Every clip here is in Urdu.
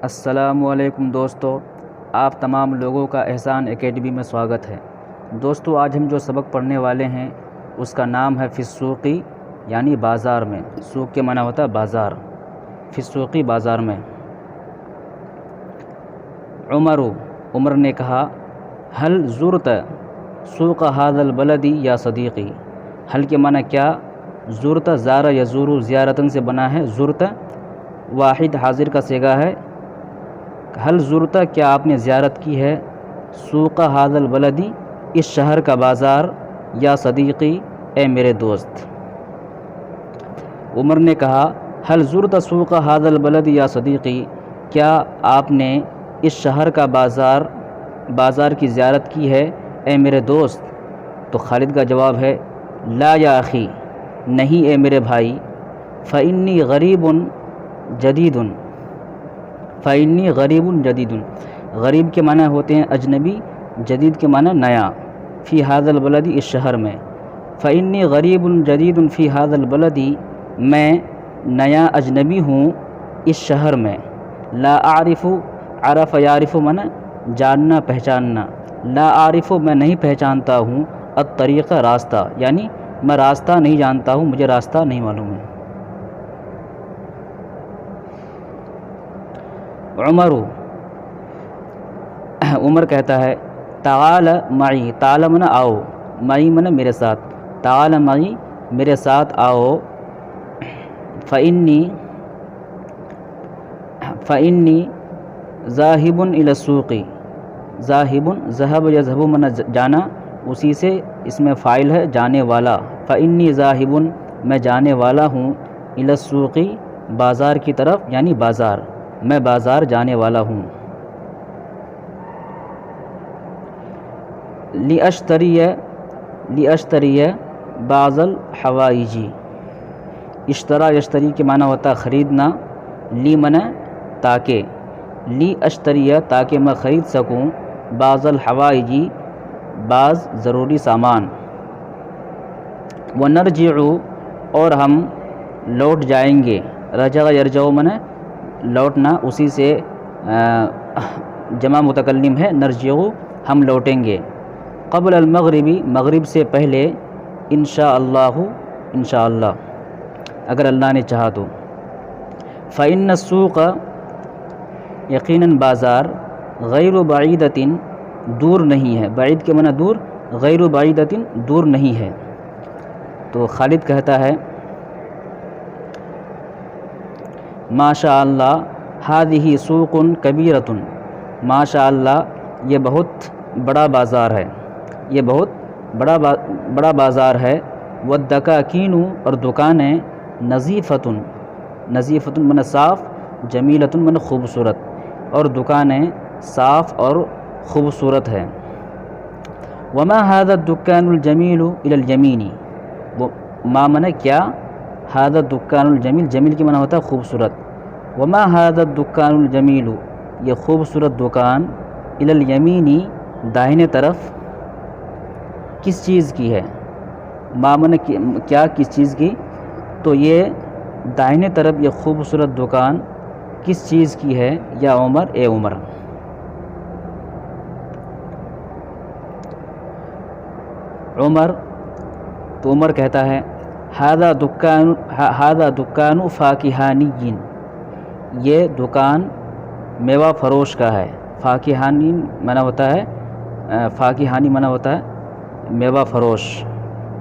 السلام علیکم دوستو، آپ تمام لوگوں کا احسان اکیڈمی میں سواگت ہے۔ دوستو، آج ہم جو سبق پڑھنے والے ہیں اس کا نام ہے فی السوقی، یعنی بازار میں۔ سوق کے معنی ہوتا ہے بازار، فی السوقی بازار میں۔ عمر نے کہا هل زرت سوق هذا البلد یا صدیقی۔ حل کے معنی کیا؟ زرت زار یزور زیارتن سے بنا ہے زرت، واحد حاضر کا صیغہ ہے۔ حل زرت، کیا آپ نے زیارت کی ہے؟ سوق هذا البلد، اس شہر کا بازار، یا صدیقی، اے میرے دوست۔ عمر نے کہا حل زرت سوق هذا البلد یا صدیقی، کیا آپ نے اس شہر کا بازار کی زیارت کی ہے اے میرے دوست؟ تو خالد کا جواب ہے لا یا اخی، نہیں اے میرے بھائی۔ فإنی غریب جدید، فإنی غریب جدید، غریب کے معنی ہوتے ہیں اجنبی، جدید کے معنی نیا۔ فی هذا البلد، اس شہر میں۔ فإنی غریب جدید فی هذا البلد، میں نیا اجنبی ہوں اس شہر میں۔ لا اعرف، عرف یعرف معنی جاننا پہچاننا۔ لا اعرف، میں نہیں پہچانتا ہوں، الطریق راستہ، یعنی میں راستہ نہیں جانتا ہوں، مجھے راستہ نہیں معلوم ہے۔ عمر کہتا ہے تعال معی، تعال من آؤ، معی من میرے ساتھ، تعال معی میرے ساتھ آؤ۔ فإنی ذاہب الی السوق، ذاہب ذہب یذہب من جانا، اسی سے اس میں فاعل ہے جانے والا۔ فإنی ذاہب، میں جانے والا ہوں، الی السوق، بازار کی طرف، یعنی بازار، میں بازار جانے والا ہوں۔ لأشتری بعض الحوائج، اشترا یشتری کے معنی ہوتا ہے خریدنا، لی من تاکہ، لی اشتری تاکہ میں خرید سکوں، بعض الحوائج بعض ضروری سامان۔ ونرجع، اور ہم لوٹ جائیں گے، رجع یرجع من لوٹنا، اسی سے جمع متکلم ہے نرجع، ہم لوٹیں گے۔ قبل المغرب، مغرب سے پہلے، انشاءاللہ، انشاءاللہ، اگر اللہ نے چاہا تو۔ فإن السوق، یقیناً بازار، غیر بعیدۃ، دور نہیں ہے، بعید کے معنی دور، غیر بعیدۃ، دور نہیں ہے۔ تو خالد کہتا ہے ماشاء اللہ ہذہ سوق کبیرۃ، ماشاء اللہ یہ بہت بڑا بازار ہے، یہ بہت بڑا بازار ہے۔ والدکاکین، اور دکانیں، نظیفۃ، نظیفۃ من صاف، جمیلۃ من خوبصورت، اور دکانیں صاف اور خوبصورت ہیں۔ وما هذا الدکان الجمیل الی الیمین، ما من کیا، هذا الدکان الجمیل، جمیل کے معنی ہوتا ہے خوبصورت۔ وما هذا الدکان الجمیل، یہ خوبصورت دکان، الی الیمین، داہنے طرف، کس چیز کی ہے؟ ما من کیا، کس چیز کی؟ تو یہ داہنے طرف یہ خوبصورت دکان کس چیز کی ہے یا عمر، اے عمر؟ تو عمر کہتا ہے ھذا دکان فاکہانی، یہ دکان میوہ فروش کا ہے۔ فاکہانی معنی ہوتا ہے، فاکہانی معنی ہوتا ہے میوہ فروش،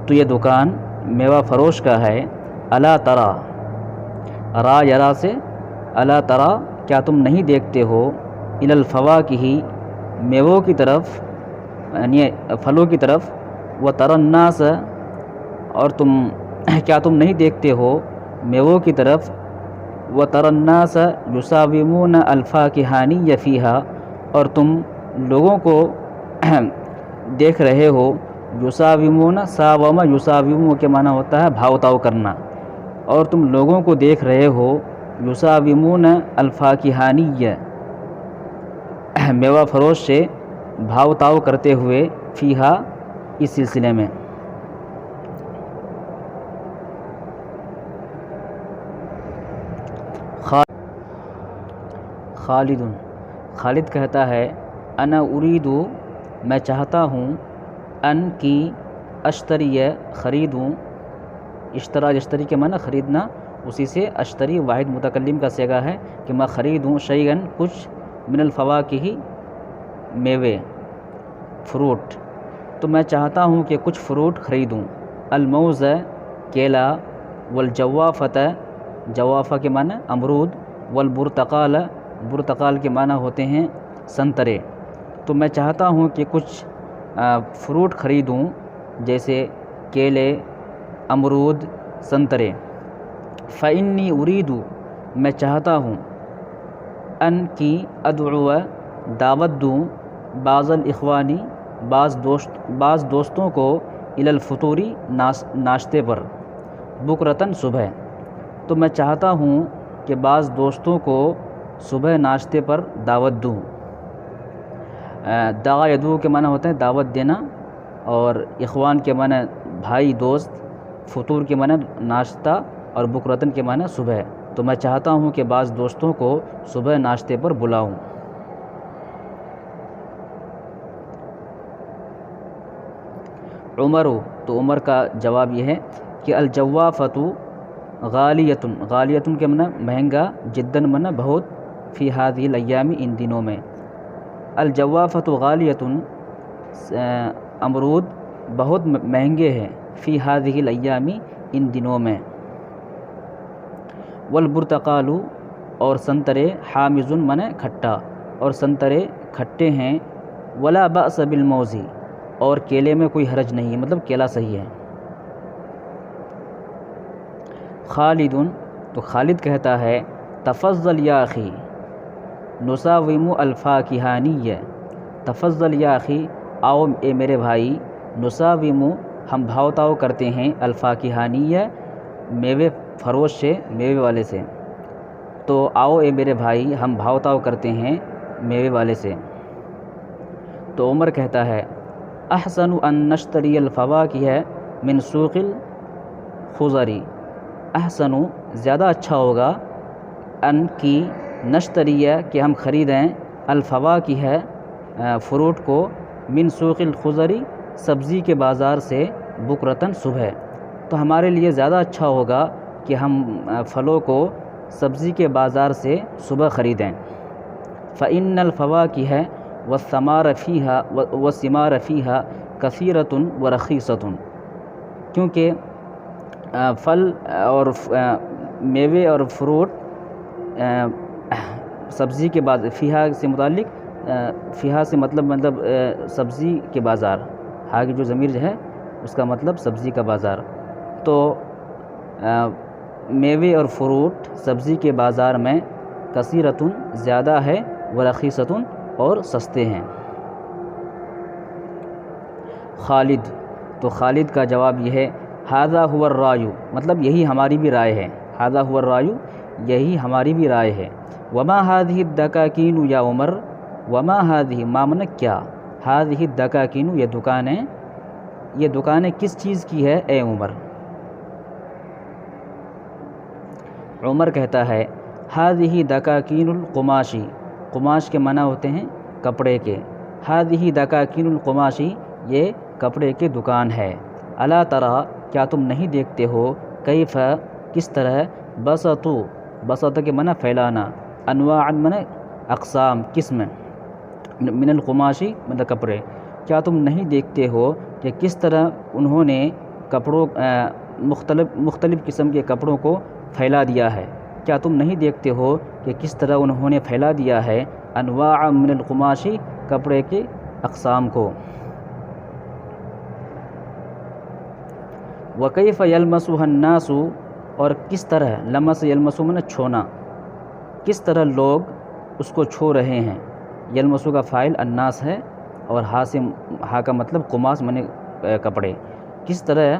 تو یہ دکان میوہ فروش کا ہے۔ الا ترى، را یرا سے، الا ترى، کیا تم نہیں دیکھتے ہو، الی الفواکہ، میووں کی طرف، یعنی پھلوں کی طرف، وتری الناس، اور کیا تم نہیں دیکھتے ہو میووں کی طرف، وتری الناس یساومون الفاکہانی فیہا، اور تم لوگوں کو دیکھ رہے ہو، یساومون، ساوم یساوم کے معنی ہوتا ہے بھاؤ تاؤ کرنا، اور تم لوگوں کو دیکھ رہے ہو، یساومون الفاکہانی، میوہ فروش سے بھاؤ تاؤ کرتے ہوئے، فیہا، اس سلسلے میں۔ خالد، خالد کہتا ہے انا اریدو، میں چاہتا ہوں، ان کی اشتری، خریدوں، اشترا یشتری کے معنی خریدنا، اسی سے اشتری واحد متکلم کا صیغہ ہے کہ میں خریدوں شیئن کچھ، من الفواکہ میوے، فروٹ، تو میں چاہتا ہوں کہ کچھ فروٹ خریدوں، الموز کیلا، والجوافۃ، جوافہ کے معنی امرود، والبرتقال، برتقال کے معنی ہوتے ہیں سنترے، تو میں چاہتا ہوں کہ کچھ فروٹ خریدوں جیسے کیلے، امرود، سنترے۔ فإنی اریدو، میں چاہتا ہوں، ان کی ادعو، دعوت دوں، بعض الاخوانی، بعض دوستوں کو، الی الفطوری، ناشتے پر، بکرتاً صبح، تو میں چاہتا ہوں کہ بعض دوستوں کو صبح ناشتے پر دعوت دوں۔ دعا یدعو کے معنی ہوتے ہیں دعوت دینا، اور اخوان کے معنی بھائی دوست، فطور کے معنی ناشتہ، اور بکرتاً کے معنی صبح، تو میں چاہتا ہوں کہ بعض دوستوں کو صبح ناشتے پر بلاؤں۔ عمر، تو عمر کا جواب یہ ہے کہ الجوافۃ غالیۃ، غالیۃ کے معنی مہنگا، جداً معنی بہت، فی ہذہ الایام، ان دنوں میں، الجوافۃ غالیۃ، امرود بہت مہنگے ہیں، فی ہذہ الایام، ان دنوں میں، والبرتقال، اور سنترے، حامض معنی کھٹا، اور سنترے کھٹے ہیں، ولا بأس بالموز، اور کیلے میں کوئی حرج نہیں، مطلب کیلا صحیح ہے۔ خالد، تو خالد کہتا ہے تفضل یا اخی، نساوم الفاکہانی، تفضل یا اخی، آؤ اے میرے بھائی، نساوم، ہم بھاؤ تاؤ کرتے ہیں، الفاکہانی، میوے فروش سے، میوے والے سے، تو آؤ اے میرے بھائی، ہم بھاؤ تاؤ کرتے ہیں میوے والے سے۔ تو عمر کہتا ہے احسن ان نشتری الفواکہ من سوق الخضر، احسن زیادہ اچھا ہوگا، ان کی نشتری کہ ہم خریدیں، الفواکہ فروٹ کو، من سوق الخضر سبزی کے بازار سے، بکرتاً صبح، تو ہمارے لیے زیادہ اچھا ہوگا کہ ہم پھلوں کو سبزی کے بازار سے صبح خریدیں۔ فإن الفواکہ والثمار فیہا کثیرۃ ورخیصۃ، کیونکہ پھل اور میوے اور فروٹ سبزی کے فیہا سے متعلق، فیہا سے مطلب سبزی کے بازار، ہاں کی جو ضمیر جو ہے اس کا مطلب سبزی کا بازار، تو میوے اور فروٹ سبزی کے بازار میں کثیرۃ زیادہ ہے، ورخیصۃ اور سستے ہیں۔ خالد، تو خالد کا جواب یہ ہے ھذا ھو الرائے، مطلب یہی ہماری بھی رائے ہے، ھذا ھو الرائے، یہی ہماری بھی رائے ہے۔ وما ھذہ الدکاکین یا عمر، وما ھذہ، ما معنی کیا، ھذہ الدکاکین، یہ دکانیں کس چیز کی ہے اے عمر؟ عمر کہتا ہے ھذہ دکاکین القماش، قماش کے معنی ہوتے ہیں کپڑے کے، ھذہ دکاکین القماش، یہ کپڑے کی دکان ہے، الا تری، کیا تم نہیں دیکھتے ہو، کیف، کس طرح، بسطوا، بسط کے معنی پھیلانا، انواعا معنی اقسام، قسم، من القماش مطلب کپڑے، کیا تم نہیں دیکھتے ہو کہ کس طرح انہوں نے کپڑوں، مختلف قسم کے کپڑوں کو پھیلا دیا ہے، کیا تم نہیں دیکھتے ہو کہ کس طرح انہوں نے پھیلا دیا ہے، انواع من القماش، کپڑے کے اقسام کو۔ وکیف یلمسها الناس، اور کس طرح، لمس یلمس معنی چھونا، کس طرح لوگ اس کو چھو رہے ہیں، یلمسو کا فاعل الناس ہے، اور ہا کا مطلب قماش معنی کپڑے، کس طرح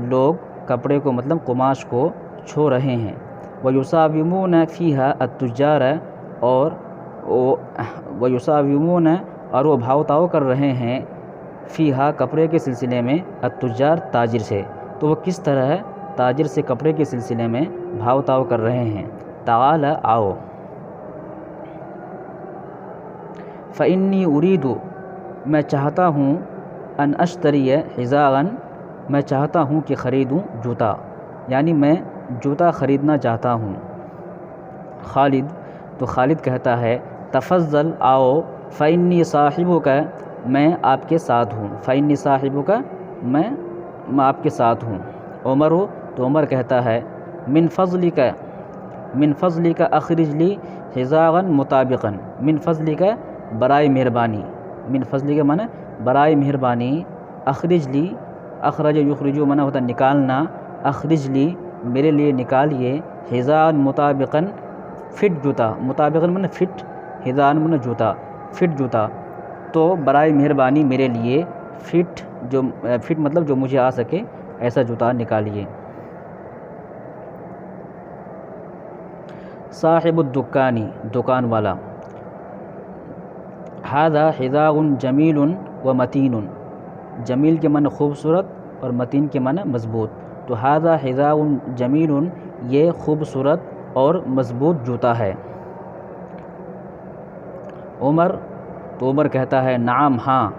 لوگ کپڑے کو مطلب قماش کو چھو رہے ہیں۔ ویساومون فیہا التجار، اور ویساومون، اور وہ بھاؤ تاؤ کر رہے ہیں، فیہا کپڑے کے سلسلے میں، التجار تاجر سے، تو وہ کس طرح تاجر سے کپڑے کے سلسلے میں بھاؤ تاؤ کر رہے ہیں۔ تعال، آؤ۔ فإنی اريد میں چاہتا ہوں ان اشتری حذاء میں چاہتا ہوں کہ خریدوں جوتا، یعنی میں جوتا خریدنا چاہتا ہوں۔ خالد تو خالد کہتا ہے تفضل آؤ، فإنی صاحبک میں آپ کے ساتھ ہوں، فإنی صاحبک میں آپ کے ساتھ ہوں۔ عمر تو عمر کہتا ہے من فضلک اخرج لی حذاء مطابقا، من فضلک برائے مہربانی، من فضلک معنی برائے مہربانی، اخرج لی، اخرج یخرجو معنی ہوتا نکالنا، اخرج لی میرے لیے نکالیے، حذاء مطابقا فٹ جوتا، مطابقا معنی فٹ، حذاء معنی جوتا، فٹ جوتا، تو برائے مہربانی میرے لیے فٹ، جو فٹ مطلب جو مجھے آ سکے ایسا جوتا نکالیے۔ صاحب الدکانی دکان والا، ھذا حذاء جمیل و متین، جمیل کے معنی خوبصورت اور متین کے معنی مضبوط، تو ھذا حذاء جمیل یہ خوبصورت اور مضبوط جوتا ہے۔ عمر تو عمر کہتا ہے نعم ہاں،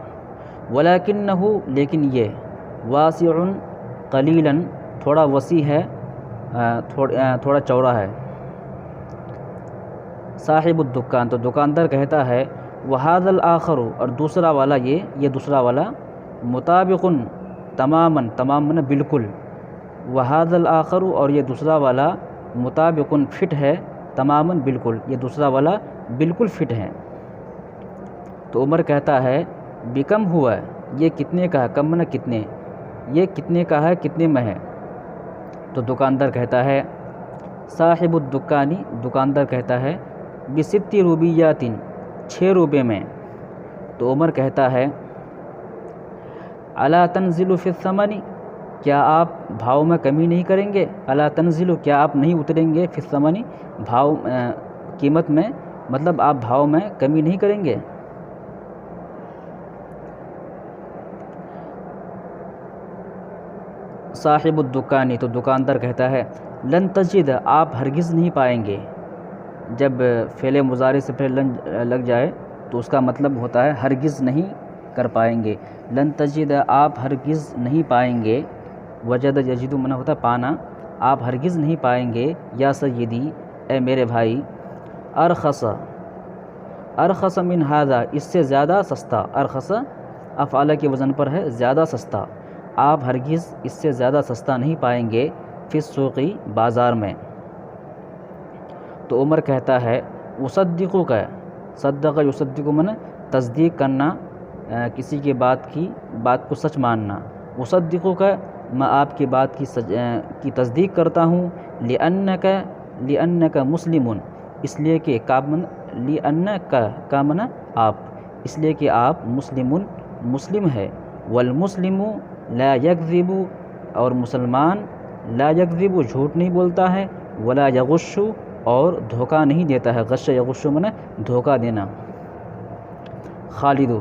ولکنہ لیکن یہ، واسع قلیلا تھوڑا وسیع ہے، تھوڑا چوڑا ہے۔ صاحب الدکان تو دکاندار کہتا ہے وہذا الآخر اور دوسرا والا یہ دوسرا والا، مطابق تماما، تمام معنی بالکل، وہذا الآخر اور یہ دوسرا والا، مطابق فٹ ہے، تماما بالکل، یہ دوسرا والا بالکل فٹ ہے۔ تو عمر کہتا ہے بکم ہوا، یہ کتنے کا ہے، کم معنی کتنے، یہ کتنے کا ہے، کتنے میں ہے۔ تو دکاندار کہتا ہے صاحب الدکانی دکاندار کہتا ہے بست روبیات 6 روپے میں۔ تو عمر کہتا ہے الا تنزل فی الثمن کیا آپ بھاؤ میں کمی نہیں کریں گے، الا تنزل کیا آپ نہیں اتریں گے، فی الثمن بھاؤ قیمت میں، مطلب آپ بھاؤ میں کمی نہیں کریں گے۔ صاحب الدکانی تو دکاندار کہتا ہے لن تجد آپ ہرگز نہیں پائیں گے، جب فعل مضارع سے پہلے لن لگ جائے تو اس کا مطلب ہوتا ہے ہرگز نہیں کر پائیں گے، لن تجد آپ ہرگز نہیں پائیں گے، وجد یجد منع ہوتا ہے پانا، آپ ہرگز نہیں پائیں گے، یا سیدی اے میرے بھائی، ارخص من ھذا اس سے زیادہ سستا، ارخص افعال کے وزن پر ہے زیادہ سستا، آپ ہرگز اس سے زیادہ سستا نہیں پائیں گے، فی السوقی بازار میں۔ تو عمر کہتا ہے اصدقو کا، صدق یصدق من تصدیق کرنا، کسی کے بات کو سچ ماننا، اصدقو کا میں آپ کی بات کی تصدیق کرتا ہوں، لأنک مسلم اس لیے کہ لأنک کا من آپ، اس لیے کہ آپ مسلم ہے، والمسلم لا یکذب اور مسلمان لا یکذب جھوٹ نہیں بولتا ہے، ولا یغش اور دھوکہ نہیں دیتا ہے، غش یغش من دھوکہ دینا۔ خالد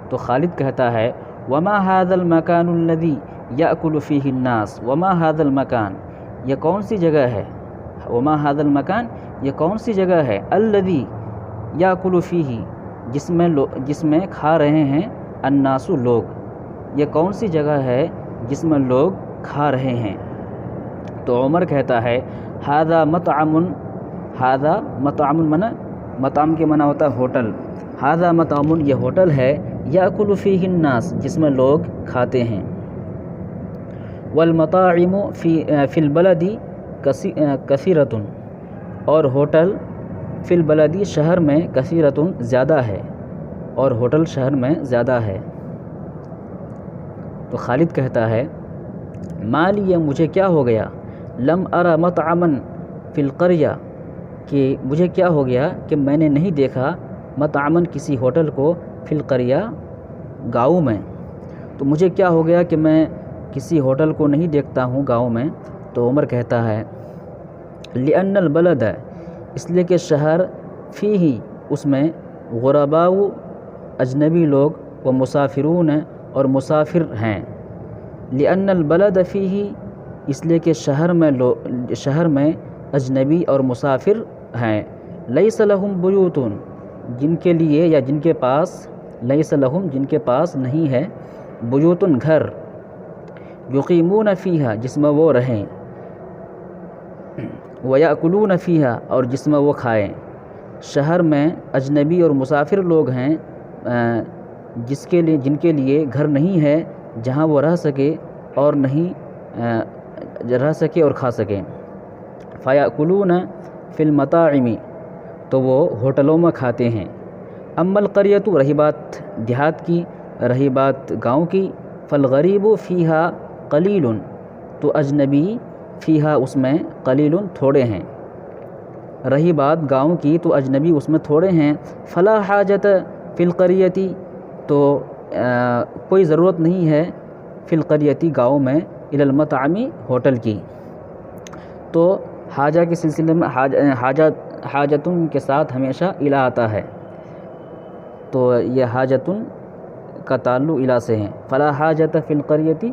تو خالد کہتا ہے وما ھذا المکان الذی یأکل فیہ الناس، وما ھذا المکان یہ کون سی جگہ ہے، وما ھذا المکان یہ کون سی جگہ ہے، الذی یأکل فیہ جس میں کھا رہے ہیں، الناس لوگ، یہ کون سی جگہ ہے جس میں لوگ کھا رہے ہیں۔ تو عمر کہتا ہے ھذا مطعم من مطعم کے معنی ہوتا ہے ہوٹل، ھذا مطعم یہ ہوٹل ہے، یأکل فیہ الناس جس میں لوگ کھاتے ہیں، والمطاعم فی البلد کثیرۃ اور ہوٹل فی البلد شہر میں کثیرۃ زیادہ ہے، اور ہوٹل شہر میں زیادہ ہے۔ تو خالد کہتا ہے مالی مجھے کیا ہو گیا، لم ارى مطعما فی القریہ کہ مجھے کیا ہو گیا کہ میں نے نہیں دیکھا مطعما کسی ہوٹل کو، فی القریہ گاؤں میں، تو مجھے کیا ہو گیا کہ میں کسی ہوٹل کو نہیں دیکھتا ہوں گاؤں میں۔ تو عمر کہتا ہے لأن البلد اس لیے کہ شہر فیہ اس میں غرباء اجنبی لوگ و مسافرون اور مسافر ہیں، لأن البلد فیہ اس لیے کہ شہر میں اجنبی اور مسافر ہیں، لیس لہم بیوت جن کے لیے یا جن کے پاس لیس لہم جن کے پاس نہیں ہے بیوتن گھر یقیمون فیہا جس میں وہ رہیں ویأکلون فیہا اور جس میں وہ کھائیں۔ شہر میں اجنبی اور مسافر لوگ ہیں جن کے لیے گھر نہیں ہے جہاں وہ رہ سکے اور کھا سکیں۔ فیأکلون فی المطاعم تو وہ ہوٹلوں میں کھاتے ہیں۔ اما القریۃ رہی بات دیہات کی، رہی بات گاؤں کی، فالغریب فیہا قلیل تو اجنبی فیہا اس میں قلیل تھوڑے ہیں۔ رہی بات گاؤں کی تو اجنبی اس میں تھوڑے ہیں۔ فلا حاجت فی القریۃ تو کوئی ضرورت نہیں ہے فی القریۃ گاؤں میں الی المطعم ہوٹل کی۔ تو حاجہ کے سلسلے میں حاجتن کے ساتھ ہمیشہ الی آتا ہے، تو یہ حاجتن کا تعلق الی سے ہے۔ فلا حاجت فی القریۃ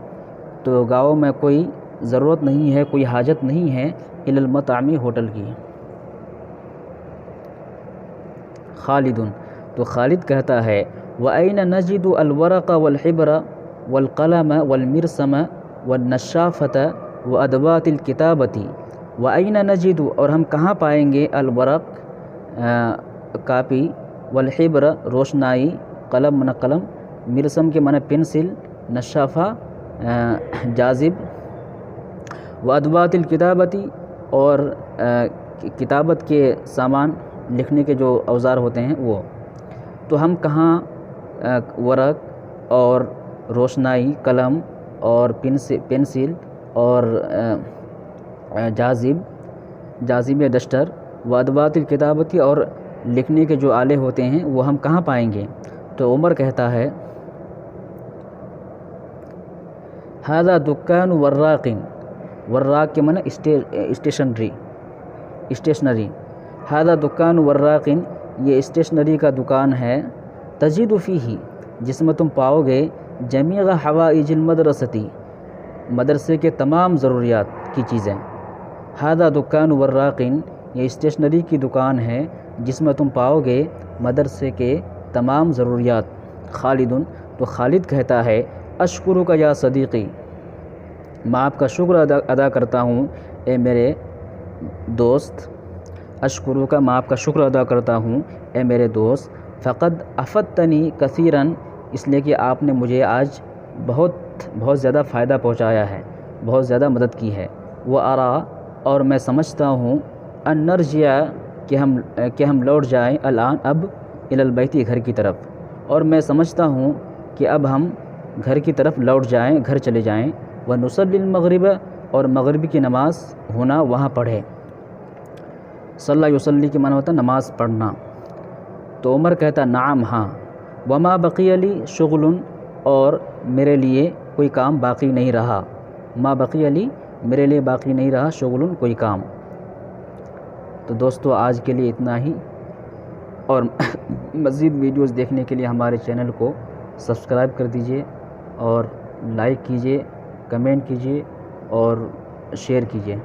تو گاؤں میں کوئی ضرورت نہیں ہے، کوئی حاجت نہیں ہے الی المطعم ہوٹل کی۔ خالد تو خالد کہتا ہے وَأَيْنَ نَجِدُ الْوَرَقَ وَالْحِبْرَ وَالْقَلَمَ وَالْمِرْسَمَ وَالنَّشَّافَةَ وَأَدْوَاتِ الْكِتَابَةِ وَأَيْنَ نَجِدُ اور ہم کہاں پائیں گے الورق کاپی، والحبر روشنائی، قلم من قلم، مرسم کے معنی پنسل، نشافہ جاذب، وادوات الکتابتی اور کتابت کے سامان لکھنے کے جو اوزار ہوتے ہیں وہ۔ تو ہم کہاں ورق اور روشنائی، قلم اور پنسل اور جاذب ڈسٹر، وادوات الکتابتی اور لکھنے کے جو آلے ہوتے ہیں وہ ہم کہاں پائیں گے؟ تو عمر کہتا ہے ھذا دکان وراق، وراق کے معنی اسٹیشنری، ھذا دکان وراق یہ اسٹیشنری کا دکان ہے، تجد فیہ جس میں تم پاؤ گے جمیع حوائج المدرستی مدرسے کے تمام ضروریات کی چیزیں۔ ھذا دکان وراق یہ اسٹیشنری کی دکان ہے جس میں تم پاؤ گے مدرسے کے تمام ضروریات۔ خالد تو خالد کہتا ہے اشکرک یا صدیقی میں آپ کا شکر ادا کرتا ہوں اے میرے دوست، اشکرک میں آپ کا شکر ادا کرتا ہوں اے میرے دوست، فقد افدتنی کثیرا اس لیے کہ آپ نے مجھے آج بہت زیادہ فائدہ پہنچایا ہے، بہت زیادہ مدد کی ہے۔ وارا اور میں سمجھتا ہوں ان نرجع کہ ہم لوٹ جائیں الان اب الی البیت گھر کی طرف، اور میں سمجھتا ہوں کہ اب ہم گھر کی طرف لوٹ جائیں، گھر چلے جائیں۔ ونصلی المغرب اور مغرب کی نماز ہونا وہاں پڑھے۔ صلی یصلی کے معنی ہوتا ہے نماز پڑھنا۔ تو عمر کہتا نعم ہاں، وما بقی لی شغل اور میرے لیے کوئی کام باقی نہیں رہا، ما بقی لی میرے لیے باقی نہیں رہا شغل کوئی کام۔ تو دوستو آج کے لیے اتنا ہی، اور مزید ویڈیوز دیکھنے کے لیے ہمارے چینل کو سبسکرائب کر دیجئے اور لائک کیجئے، کمنٹ کیجئے اور شیئر کیجئے۔